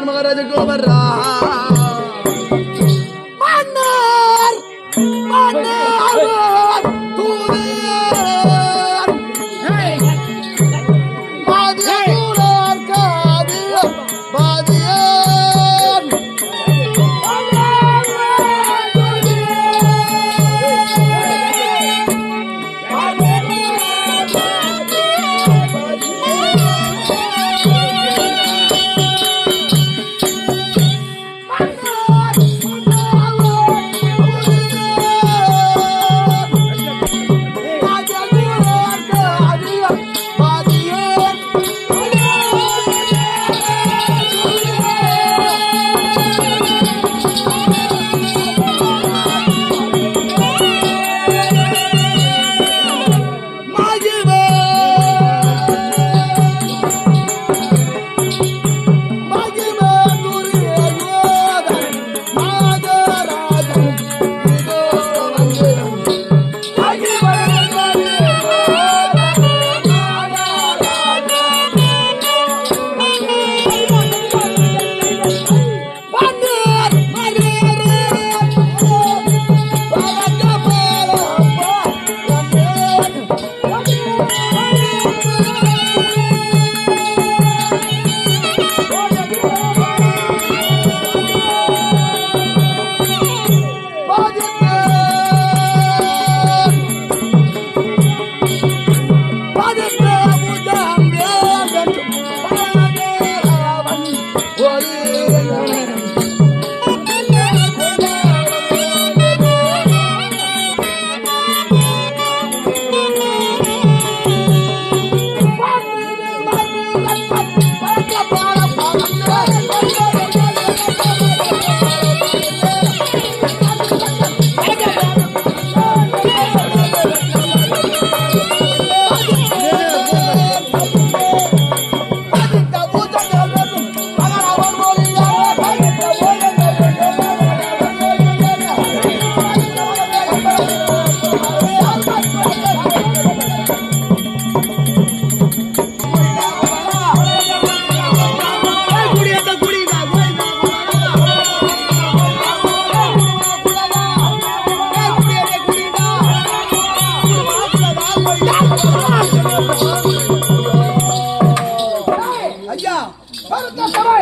महाराज गोबर्रा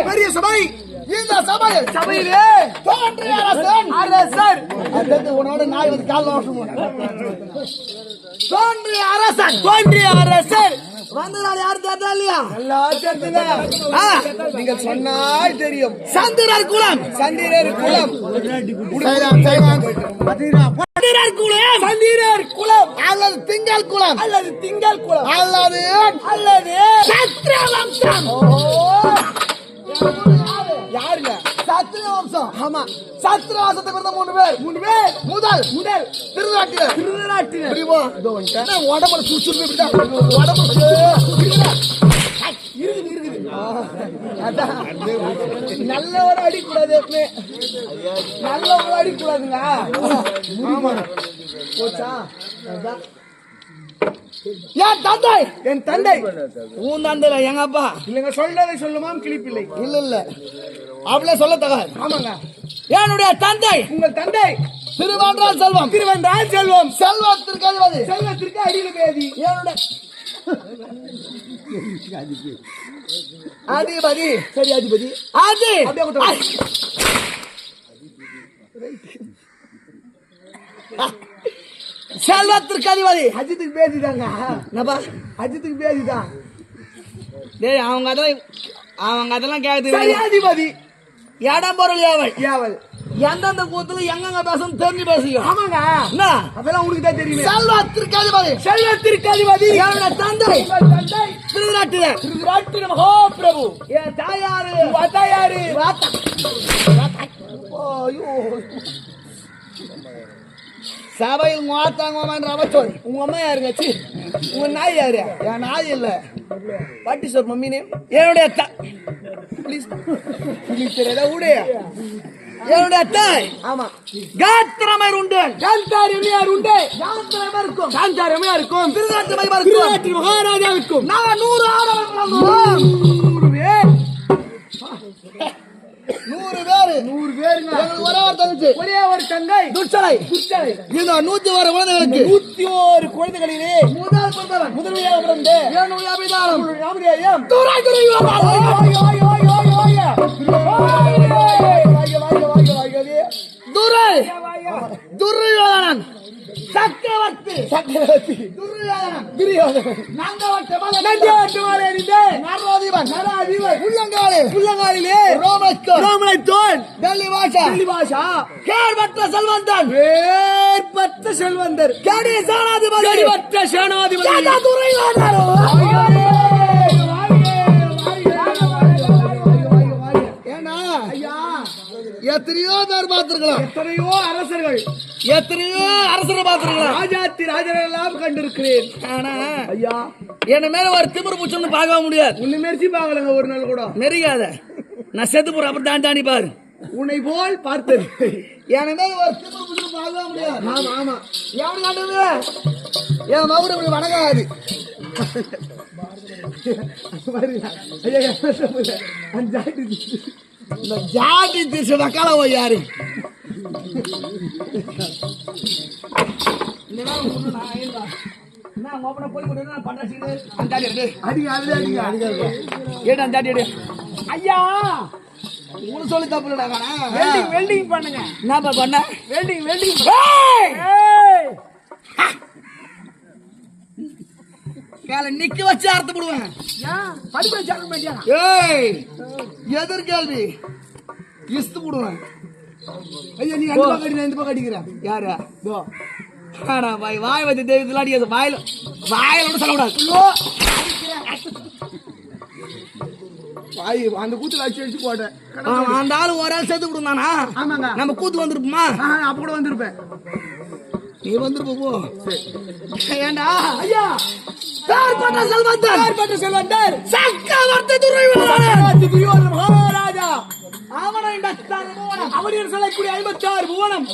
பெரிய சபை. இந்த சபையிலே தோன்றிய அரசன் உன்னோட நாய் வந்து கால் தோன்றிய அரசன் வந்து நான் யாரு கேட்டா இல்லையா? நீங்கள் சொன்னால் தெரியும். சந்திரர் குலம் அல்லது திங்கள் குலம் அல்லது சத்திர வம்சம். ஆமா. சத்திரவாசத்தை பிறந்த 3 பேர். முதல் திருநாட்டினர். புரியுமா? உடம்புல சுறுசுறுப்பு இப்படிதான். உடம்புல இருக்குது. அதான் நல்லவரை அடிக்கூடாது. நல்லவரை அடிக்கூடாதுங்க. போச்சா? என் தந்தை உன் தந்தை எங்க அப்பா இல்லைங்க. சொல்றதை சொல்லுமாம் கிளிப்பில்லை. இல்ல அவளே சொல்ல தகாது. ஆமாங்க. என்னுடைய தந்தை உங்கள் தந்தை திருவன்றால் செல்வம். செல்வத்திற்கு அதிபதி. செல்வத்திற்கு அடிபதி. என்னுடைய அதிபதி. சரி, அதிபதி. அது செல்வத்திற்கு அதிபதி. அஜித்துக்கு பேசிதாங்க. அஜித்துக்கு பேசிதான். டேய் அவங்க அதெல்லாம் கேக்குது. அதிபதி. இடம் பொருள் ஏவல் எந்தெந்த கூத்துல எங்கெங்க பேசணும் தெரிஞ்சு பேசிக்கும். ஆமாங்க. என்ன அதெல்லாம் உனக்கு தான் தெரியும். செல்வத்திற்கு அதிபதி. என்னோட தந்தை திருநாட்டின மகாபிரபு. என் தாயாரு சபையில் மாத்தாங்க அவச்சோல். உங்க அம்மா யாருங்க? உங்க நாய் யாரு? என் நாய் இல்ல. பாட்டி சொல் மம்மினே. என்னுடைய என்னுடைய தாய். ஆமா. காத்திரமர் உண்டு. இருக்கும். திருநாட்டு மகாராஜாவுக்கும் நான் 100 ஆடவர்கள். 100 பேருங்க. ஒரே ஒரு தங்கை துச்சலை. இந்த 101 குழந்தைகளுக்கு 101 குழந்தைகளிலே முதல்மையாக பிறந்து என்னுடைய அபிதானம் துரியோதனன் சக்கரவர்த்தி துரியோதனன் உள்ளங்காலிலே ரோமனைத்தோன் டெல்லி பாஷா கேர்பற்ற செல்வந்தர் கேடி சேனாதிபதி எத்தனையோ பேர் பார்த்திருக்கலாம். எத்தனையோ அரசர்கள் பார்த்திருக்கலாம். ராஜர்கள் எல்லாம் கண்டிருக்கிறேன். ஆனா ஐயா என்ன மேல ஒரு திமிரு பூச்சம்னு பார்க்க முடியாது. உன்னை மெரிச்சு பார்க்கலங்க ஒரு நாள் கூட. மெரிக்காத. நான் செத்து போற அப்படி தாண்டி பாரு. உன்னை போல் பார்த்தது என் மேல ஒரு திமிரு பூச்சம்னு பார்க்க முடியாது. ஆமா. யாரு கண்டது? என் மகுடு இப்படி வணங்காது. இந்த ஜாதி திருச்சி வக்கால யாரு? ஐயா உனக்கு சொல்லி தப்பு வெல்டிங் பண்ணுங்க. என்ன பண்ண? வெல்டிங் நிக்க வச்சு அர்த்தம் போடுவேன். எதிர்கேள்வி இஸ்து போடுவேன். ஐயா நீ அந்த பக்கம் இந்த பக்கம் அடிக்கிறேன். யாரு? வாய் வச்சு தெய்வத்தில் அடிக்காது. வாயில சொல்லக்கூடாது. அந்த கூத்துல அடிச்சு போட்டேன். அந்த ஆளு ஒரு ஆள் சேர்த்து விடுந்தானா? ஆமாங்க. நம்ம கூத்து வந்திருப்போமா? அப்ப கூட வந்திருப்பேன். நீ வந்திருப்ப போ. ஏண்டா ஐயா செல்வந்தர் சக்கரவர்த்தி துரியோதனன் மகாராஜா. அவன் சொல்லக்கூடிய 56 புவனம்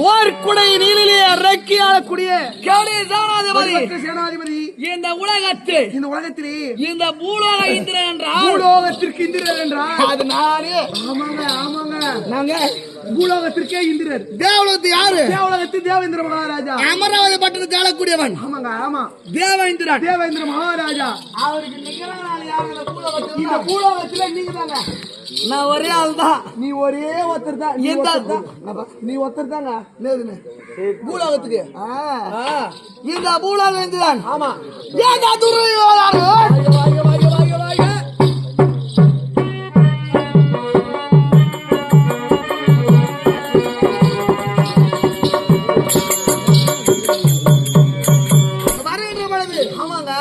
ஓர் குடை நீரிலே இறக்கி ஆளக்கூடிய சேனாதிபதி. இந்த உலகத்திலே இந்த பூலோக இந்திரன் என்றால் பூலோகத்திற்கு இந்திரன் என்றால் அது நானே. ஆமாங்க. நாங்க பூலோகத்திற்கே இந்திரர். தேவலோகத்து யாரு? தேவலோகத்தில் தேவேந்திர மகாராஜா. அமராவதி பட்டணத்தை ஆளக்கூடியவன். ஆமா. தேவேந்திர மகாராஜா. அவருக்கு நிகரான யாரு? இந்த பூலோகத்திலே நீங்க தாங்க. நான் ஒரே ஆள் தான். நீ ஒரே ஒருத்தர் தான். நீ ஒருத்தர் தாங்க. பூலோகத்துக்கு இந்த பூலோகம் இதுதான். ஆமா. ஏங்க துரியோதனன் ஆமாங்க.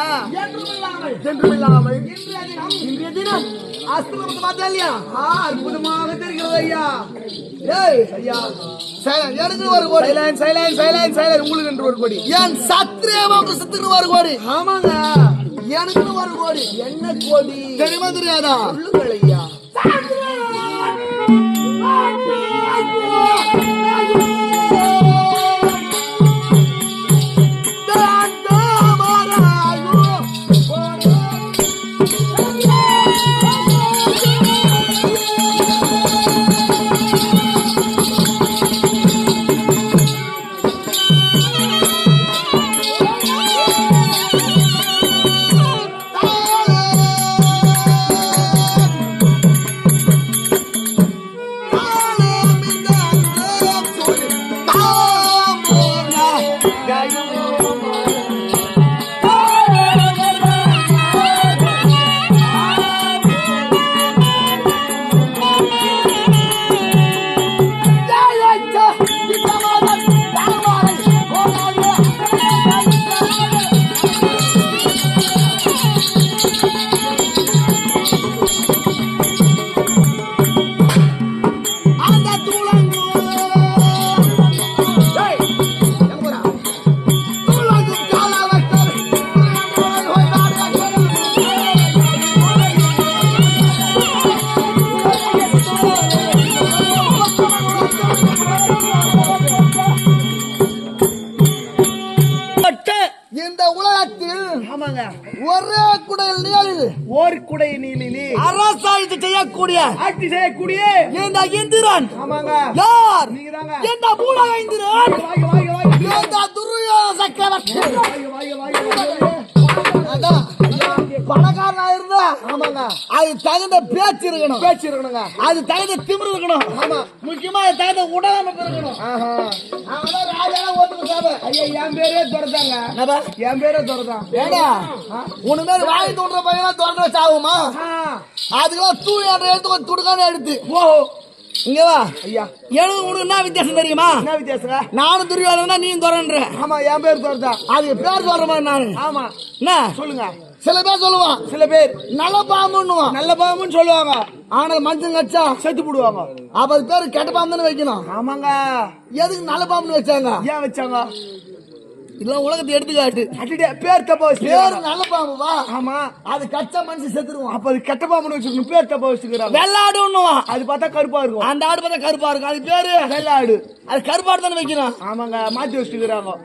இன்றைய தினம் அஸ்திரத்தை பார்த்தா இல்லையா? அற்புதமாக தெரிகிறது ஐயா. ஏய் ஐயா எனக்கு ஒரு கோடி. சைலண்ட் உங்களுக்கு என்று ஒரு கோடி. என் சத்திரிய வம்சத்துக்கு ஒரு கோடி. ஆமாங்க. எனக்கு ஒரு கோடி. என்ன கோடி தெரியுமா தெரியாதா? சொல்லுங்கள் ஐயா. இந்த உலகத்தில் ஆமாங்க. ஒரே குடையில் நீளில் ஓர் குடை நீலிலே அரசாயத்தை செய்யக்கூடிய ஆட்சி செய்யக்கூடிய இந்த இந்திரன் ஆமாங்க. யார்? நீங்கதாங்க. இந்த பூலக இந்திரன் வாங்க. இந்த துரியோதன சக்கரவர்த்தி. வாங்க. அதான் பணக்காரனா இருந்தா ஆமாங்க. அது தகுந்த பேச்சு இருக்கணும். பேச்சு இருக்கணுங்க. அது தகுந்த திமிரு இருக்கணும். ஆமா. முக்கியமா அது தகுந்த உடலமைப்பு இருக்கணும். ஆஹா. அவன் ராஜால ஓட்டுக்கு சாப. ஐயா என் பேரே துரத்தாங்க. என்னப்பா? என் பேரே துரத்தான். ஏடா உனக்கு மேல வாங்கி தோன்ற பையனா திறந்து வச்சாகுமா? அதுக்கெல்லாம் தூய் என்ற எடுத்து கொஞ்சம் துடுக்கான எடுத்து ஓஹோ. இங்க வா ஐயா எனக்கு உனக்கு என்ன வித்தியாசம் தெரியுமா? என்ன வித்தியாசங்க? நானும் துரியோதனா நீயும் துறன்ற. ஆமா என் பேர் துரத்தான். அது பேர் சொல்ற மாதிரி நானு. ஆமா. என்ன சொல்லுங்க. சில பேர் சொல்லுவான் சில பேர் நல்ல பாம்புன்னுவான். நல்ல பாம்புன்னு சொல்லுவாங்க. ஆனால் மஞ்சள் கச்சா செத்து போடுவாங்க. அப்ப அது பேரு கெட்ட பாம்புன்னு வைக்கணும். ஆமாங்க. எதுக்கு நல்ல பாம்புன்னு வச்சாங்க? ஏன் வச்சாங்க? இதெல்லாம் உலகத்தை எடுத்துக்காட்டு. அடிடே பேர் தப்பா பேரு வச்சுக்கிறாங்க. நல்ல பாம்பு வா. ஆமா. அது கச்சா மனுஷன் செத்துருவான். அப்ப அது கெட்ட பாம்புன்னு வச்சுக்கணும். பேர் தப்பா வச்சுக்கிறாங்க. வெள்ளாடுன்னுவான். அது பார்த்தா கருப்பா இருக்கும். அந்த ஆடு பார்த்தா கருப்பா இருக்கும். அது பேரு வெள்ளாடு. அது கருப்பாடு தானே வைக்கணும். ஆமாங்க. மாத்தி வச்சுக்கிறாங்க.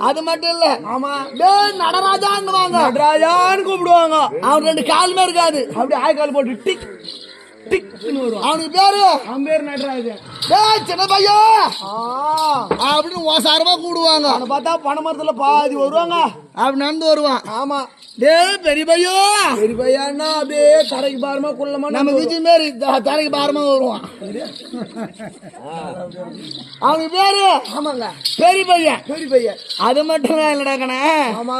அது மட்டும் இல்ல. ஆமா. டேய் நடராஜான்னுவாங்க. நடராஜான்னு கூப்பிடுவாங்க. அவன் ரெண்டு காலுமே இருக்காது. அப்படியே ஆய்கால் போட்டு டிக் டிக்னு வரும். அவனுக்கு பேரு அவன் பேர் நடராஜன். டேய் சின்ன பையன் அப்படின்னு ஓசாரமா கூடுவாங்க. அவனை பார்த்தா பனைமரத்துல பாதி வருவாங்க. அப்படி நடந்து வருவான். ஆமா. டேய் பெரிய பையன் பெரிய பையன்னா அப்படியே தரைக்கு பாரமா குள்ளமா நம்ம விஜய் மாரி தரைக்கு பாரமா வருவான். அவனுக்கு பேரு ஆமாங்க. பெரிய பையன். பெரிய பையன். அது மட்டும் இல்லடா கண்ணே. ஆமா.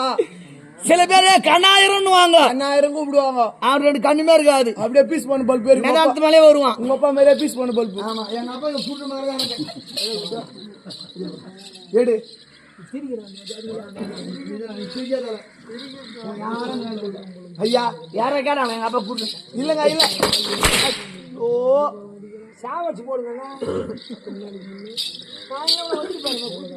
சில பேரு கண்ணாயிரம்னுவாங்க. 1000 கூப்பிடுவாங்க. அவன் ரெண்டு கண்ணுமே இருக்காது. அப்படியே பீஸ் பண்ண பல்பு இருக்கு. நேரத்து மேலே வருவான். உங்க அப்பா மேலே பீஸ் பண்ண பல்பு. ஆமா எங்க அப்பா இங்க கூட்டு மாதிரி தான் இருக்கு. எடு. ஐயா யாரை கேட்டாங்க எங்க அப்பா கூட்டு இல்லங்க இல்ல. ஓ சாவச்சு போடுங்க.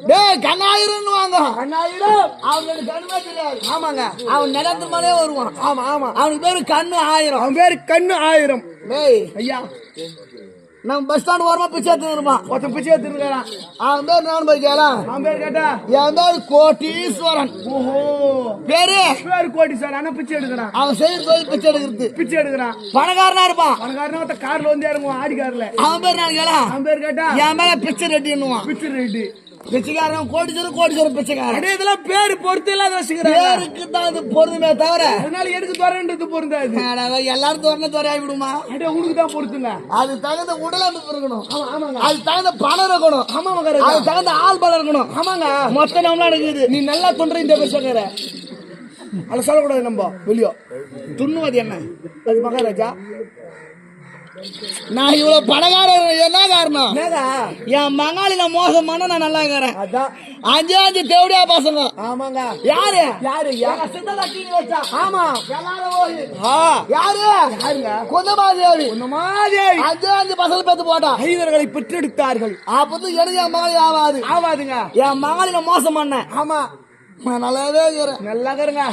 டேய் கண்ணாயிரம்னுவாங்க. 1000. அவன் ரெண்டு கண்ணுமே தெரியாது. ஆமாங்க. அவன் நிலத்து மேலே வருவான். ஆமா ஆமா. அவனுக்கு பேரு கண்ணு 1000. அவன் பேரு கண்ணு 1000. டேய் ஐயா நம்ம பஸ் ஸ்டாண்ட் ஓரமா பிச்சை எடுத்துருப்பான். ஒருத்தன் பிச்சை எடுத்துருக்கான். அவன் பேர் நான் போய் கேளாம். அவன் பேர் கேட்டா என் பேரு கோட்டீஸ்வரன். ஓஹோ. பேரு பேர் கோடி சார். ஆனா பிச்சை எடுக்கிறான். அவன் செய்யற தொழில் பிச்சை எடுக்கிறது. பிச்சை எடுக்கிறான். பணக்காரனா இருப்பான். பணக்காரனா ஒருத்த கார்ல வந்து இறங்குவான். ஆடி கார்ல. அவன் பேர் நான் கேளாம். அவன் பேர் கேட்டா என் மேல பிச்சை ரெட்டின்னுவான். பிச்சை ரெட்டி. பிச்சைக்காரன் கோடீஸ்வரன் பிச்சைக்காரன். அடே இதெல்லாம் பேரு பொறுத்து இல்லாத வச்சுக்கிறாங்க. பேருக்கு தான் அது பொருந்துமே தவிர அதனால எனக்கு துறைன்றது பொருந்தாது. எல்லாரும் தோரணை துறையாகி விடுமா? அடே உனக்கு தான் பொறுத்துங்க. அது தகுந்த உடலமைப்பு இருக்கணும். ஆமா ஆமாங்க. அது தகுந்த பணம் இருக்கணும். ஆமா அது தகுந்த ஆள் பலம் இருக்கணும். ஆமாங்க. மொத்தம் நம்மளா இருக்குது. நீ நல்லா தொன்ற இந்த பேசுகிற அதை சொல்லக்கூடாது. நம்ம வெளியோ துண்ணுவது என்ன? அது மகாராஜா நான் இவ்வளவு பணக்காரன் என்ன காரணம்? என்னடா என் மங்காளில மோசம் பண்ண நான் நல்லா இருக்கிறேன். அதான் அஞ்சு தேவடியா பசங்க. ஆமாங்க. யாரு யாரு சித்தலட்சுமி வச்சா? ஆமா யாரு? யாருங்க? குந்தமாதேவி. குந்தமாதேவி அஞ்சு பசங்க பெத்து போட்டா. ஐவர்களை பெற்றெடுத்தார்கள். அப்பதான் எனக்கு என் மகாளி ஆகாது. ஆவாதுங்க. என் மகாளில மோசம் பண்ண. ஆமா நான் நல்லாவே இருக்கிறேன். நல்லா இருங்க.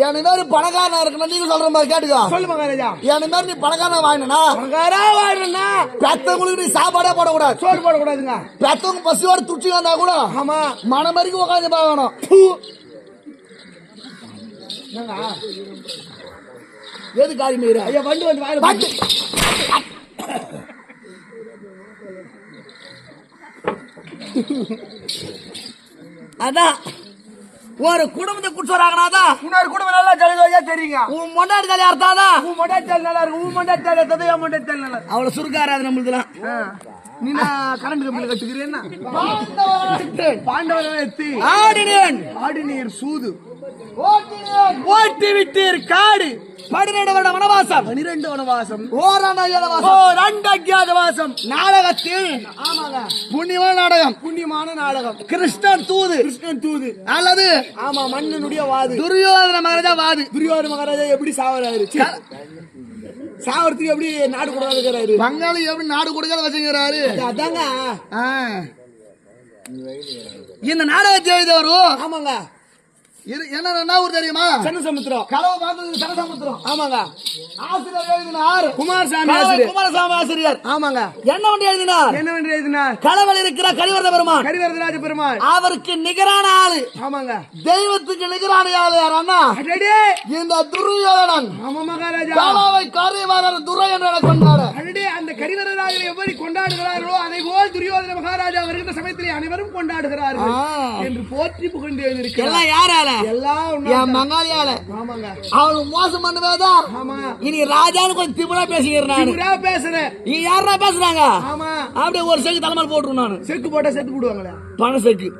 என் மாதிரி பணக்காரனா இருக்கணும். நீங்க சொல்ற மாதிரி கேட்டுக்கோ. சொல்லு மகாராஜா. என் மாதிரி நீ பணக்காரனா வாங்கினா பணக்காரா வாழணும்னா பெத்தவங்களுக்கு நீ சாப்பாடே போடக்கூடாது. சோறு போடக்கூடாதுங்க. பெத்தவங்க பசியோட துச்சி வந்தா கூட ஆமா மனம் வரைக்கும் உட்காந்து பார்க்கணும். எது காரியம் மீற? ஐயா வண்டு வந்து வாயில பாட்டு. அதான் ஒரு குடும்பத்தை குடிச்சோறாங்கனாதான் இன்னொரு குடும்பம் நல்லா ஜலிதோயா தெரியுங்க. உன் மொண்டாடி தலையா அர்த்தாதான் உன் மொண்டாட்டல் நல்லா இருக்கு. உன் மொண்டாட்டல் எத்தது என் மொண்டாட்டல் நல்லா இருக்கு. அவ்வளவு சுருக்காராது நம்மளுதுலாம். நீ கரண்ட் கம்பியில கட்டுக்கிறேன்னா பாண்டவரை எத்தி ஆடினேன் ஆடி நீர் சூது ஓட்டி விட்டீர் காடு 12 வருட வனவாசம் 12 வனவாசம் ஓராண்டு அஜ்ஞாதவாசம் நாடகத்தில் ஆமாங்க புண்ணியமான நாடகம் புண்ணியமான நாடகம் கிருஷ்ணன் தூது அல்லது ஆமா மன்னனுடைய வாது துரியோதன மகாராஜா வாது துரியோதன மகாராஜா எப்படி சாவறாரு சாவறதுக்கு எப்படி நாடு கொடுக்காரு பங்காளி எப்படி நாடு கொடுக்காத வச்சுக்கிறாரு அதாங்க இந்த நாடகத்தை எழுதவரும் ஆமாங்க என்ன ஊர் தெரியுமா சன்னசமுத்திரம் களவு பார்த்தது சன்னசமுத்திரம் ஆமாங்க ஆசிரியர் எழுதினார் குமாரசாமி ஆசிரியர் ஆமாங்க என்ன ஒன்று எழுதினார் களவல் இருக்கிற கரிவரத பெருமான் கரிவரதராஜ பெருமான் அவருக்கு நிகரான ஆளு ஆமாங்க தெய்வத்துக்கு நிகரான ஆளு யார் அண்ணா இந்த துரியோதனன் ஆமா மகாராஜா களவை கரிவரர் துரை என்று கொண்டாரு அந்த கரிவரராஜரை எப்படி கொண்டாடுகிறார்களோ அதை போல் துரியோதன மகாராஜா வருகின்ற சமயத்தில் அனைவரும் கொண்டாடுகிறார்கள் என்று போற்றி புகழ்ந்து எழுதியிருக்கிறார் யாரால எல்லாம் என் மங்காளியால ஆமாங்க அவனுக்கு மோசம் பண்ணுவேதா ஆமா இனி ராஜான்னு கொஞ்சம் திமுறா பேசுகிறேன் பேசுறேன் நீ யாரா பேசுறாங்க ஆமா அப்படியே ஒரு செக்கு தலைமையில் போட்டுருவேன் நானு செக்கு போட்டா செத்து போடுவாங்களே பண செக்கு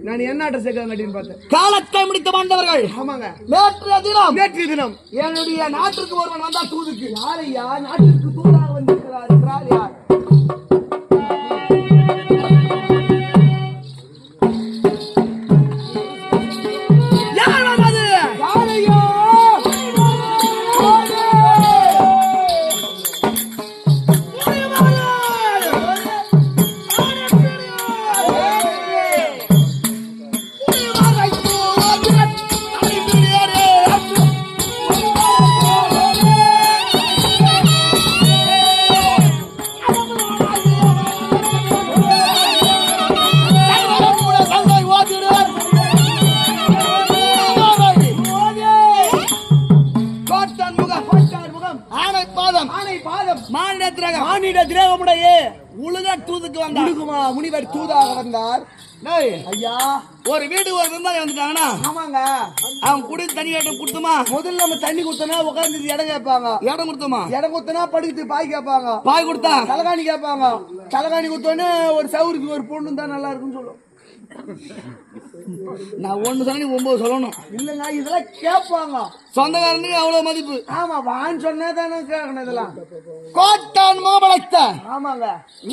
நான் என்ன அட்ரஸ் கட்டின்னு பார்த்தேன் காலத்தை முடித்து வந்தவர்கள் ஆமாங்க நேற்றைய தினம் என்னுடைய நாட்டிற்கு ஒருவன் வந்தா தூதுக்கு யாரையா நாட்டிற்கு தூதாக வந்திருக்கிறார் என்றால் யார் முனிவர் தூதாக வந்தார் ஐயா ஒரு வீடு ஒரு விருந்தாளி வந்துட்டாங்கன்னா ஆமாங்க அவன் குடி தண்ணி இடம் கொடுத்துமா முதல்ல நம்ம தண்ணி கொடுத்தனா உட்கார்ந்து இடம் கேட்பாங்க இடம் கொடுத்தோமா இடம் கொடுத்தனா படுத்து பாய் கேட்பாங்க பாய் கொடுத்தா தலகாணி கேட்பாங்க தலகாணி கொடுத்தோன்னே ஒரு சவுருக்கு ஒரு பொண்ணு தான் நல்லா இருக்குன்னு சொல்லும் நான் 1 சொன்ன 9 சொல்லணும் இல்லங்க இதெல்லாம் கேட்பாங்க சொந்தக்காரனுக்கு அவ்வளவு மதிப்பு ஆமா வான்னு சொன்னா தானே கேட்கணும் இதெல்லாம் கோட்டான் மாபலத்த ஆமாங்க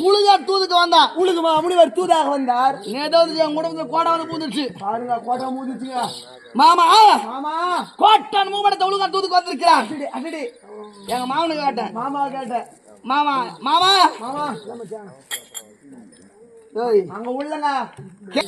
உழுகா தூதுக்கு வந்தா உழுகுமா முனிவர் தூதாக வந்தார் நேதாவது என் குடும்பத்துல கோட்டை வந்து பூந்துச்சு பாருங்க கோட்டை மூந்துச்சுங்க மாமா மாமா கோட்டான் மூபலத்த உழுகா தூதுக்கு வந்திருக்கிறார் அடடி எங்க மாமனுக்கு கேட்டேன் மாமா கேட்டேன் மாமா மாமா மாமா அங்க உள்ளங்க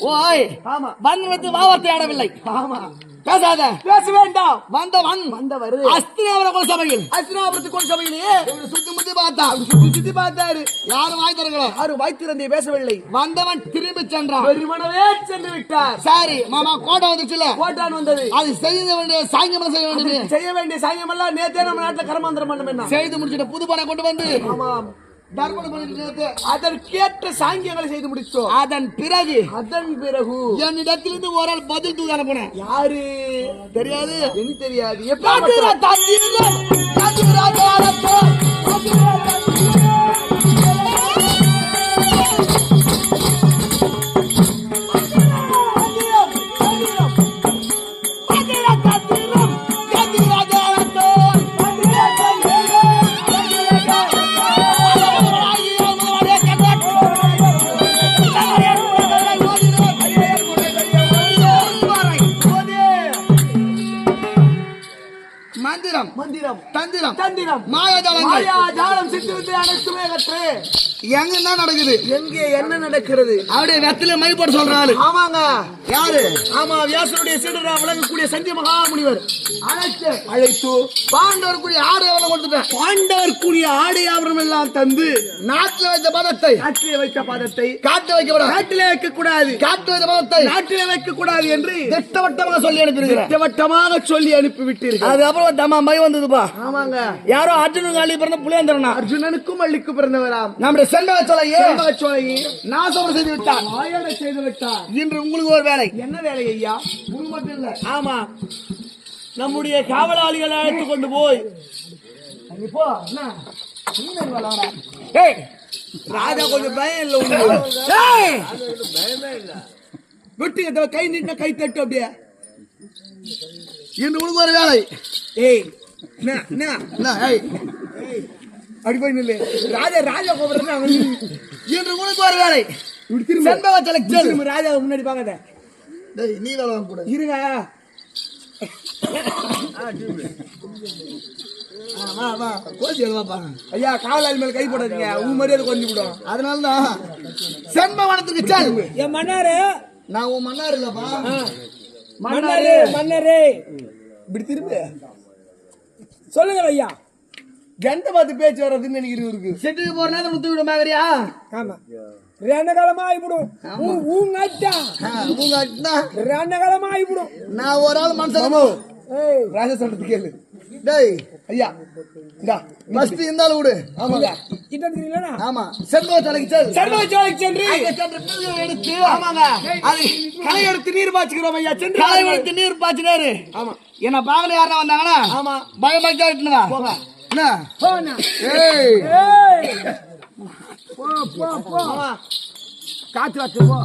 ஓய் ஆமா வந்து வார்த்தை ஆடவில்லை ஆமா பேசாத பேச வேண்டாம் வந்தவர் அஸ்தினாபுர கொள் சபையில் அஸ்தினாபுரத்து கொள் சபையிலேயே சுத்தி முத்தி பார்த்தா சுத்தி பார்த்தாரு யாரும் வாய் தரங்களோ யாரும் வாய் திறந்தே பேசவில்லை வந்தவன் திரும்பி சென்றான் பெருமனவே சென்று விட்டார் சரி மாமா கோட்டை வந்துச்சுல கோட்டான் வந்தது அது செய்ய வேண்டிய சாயங்காலம் செய்ய வேண்டிய சாயங்காலம் எல்லாம் நேத்தே நம்ம நாட்டுல கர்மாந்திரம் பண்ண என்ன செய்து முடிச்சுட்டு புது பணம் கொண்டு வந்து ஆமா தர்ப்பணம் பண்ணிட்டு அதற்கேற்ற சாங்கியங்களை செய்து முடிச்சோம் அதன் பிறகு என்னிடத்திலிருந்து ஒரு ஆள் பதில் தூது அனுப்புனேன் யாரு தெரியாது என்ன தெரியாது மந்திரம், தந்திரம், தந்திரம், மாயாஜாலங்கள், மாயாஜாலம், சித்திரத்தை அனைத்துமே கற்று எங்க என்ன நடக்குது? எங்கே என்ன நடக்கிறது? அப்படியே வெத்தில மை போட்டு சொல்றாரு. ஆமாங்க, யாரு? ஆமா, வியாசனுடைய சீடரா விளங்கக்கூடிய சந்திய மகாமுனிவர் அழைத்து பாண்டவருக்குரிய ஆடை அவனை கொடுத்துட்டேன். பாண்டவர்க்குரிய ஆடை ஆபரணம் எல்லாம் தந்து நாட்டில் வைத்த பதத்தை காற்றிலே வைத்த பாதத்தை காட்டு வைக்கப்படாது, காட்டிலே வைக்க கூடாது, காட்டு வைத்த பதத்தை நாட்டிலே வைக்க கூடாது என்று திட்டவட்டமாக சொல்லி அனுப்பியிருக்கிறேன். திட்டவட்டமாக சொல்லி அனுப்பிவிட்டீர்கள். அதுக்கப்புறம் தம்மா மை வந்ததுப்பா. ஆமாங்க, யாரோ அர்ஜுனன் அள்ளி பிறந்த புளியந்திரனா அர்ஜுனனுக்கும் அள்ளிக்கு பிறந்தவராம் நம்முடைய செல்வச்சோலையே சோழி நாசம் செய்து விட்டார். மாயனை செய்து விட்டார். இன்று உங்களுக்கு ஒரு வேலை. என்ன வேலை ஐயா? உங்களுக்கு மட்டும் இல்ல, ஆமா, நம்முடைய காவலாளிகளை அழைத்து கொண்டு போய் இப்போ என்ன? ஏய், ராஜா கொஞ்சம் பயம் இல்ல உங்களுக்கு? ஏய், வெட்டி கை நீட்ட கை தட்டு அப்படியே. இன்று உங்களுக்கு ஒரு வேலை. ஏய், என்ன என்ன என்ன? ஏய், அப்படி போய் நில்லு. ராஜா ராஜா கோபுரம் இன்று உங்களுக்கு ஒரு வேலை. திரும்ப செல்வச்சோலை ராஜா முன்னாடி பாக்காத. டேய், நீ வேலை வாங்க கூட இருங்க. ஐயா, காவலாளி மேல கை போடாதீங்க, உங்க மரியாதை கொஞ்சம் விடும். அதனாலதான் செண்பவனத்துக்கு செல். என் மன்னாரு, நான் உன் மன்னார் இல்லப்பா. மன்னாரு மன்னரே, இப்படி திரும்ப சொல்லுங்க ஐயா. எந்த பார்த்து பேச்சு வர்றதுன்னு நினைக்கிறீங்க இருக்கு. செட்டுக்கு போற நேரம் முத்து விட மாதிரியா? ஆமா, ரெண்டு காலமா ஆயிடும். உங்க அட்டா ரெண்டு காலமா ஆயிடும். நான் ஒரு ஆள் மனுஷன். ராஜா சொல்றது கேளு. டேய் ஐயா, இந்தா ஃபர்ஸ்ட் இருந்தாலும் விடு. ஆமாங்க, கிட்ட தெரியலனா? ஆமா, செண்பவச்சோலைக்கு செல். சர்வஜோதிக்கு சென்று அங்க சென்று பிள்ளைகளை எடுத்து, ஆமாங்க, அது களை எடுத்து நீர் பாய்ச்சுகிறோம் ஐயா. சென்று காலை எடுத்து நீர் பாய்ச்சினாரு. ஆமா, என்ன பாக்கல யாரா வந்தாங்கன்னா ஆமா, பயமாக்கா விட்டுனா போங்க. என்ன? போனா. ஏய், ஏய், போ போ போ. காத்து வாத்து போ.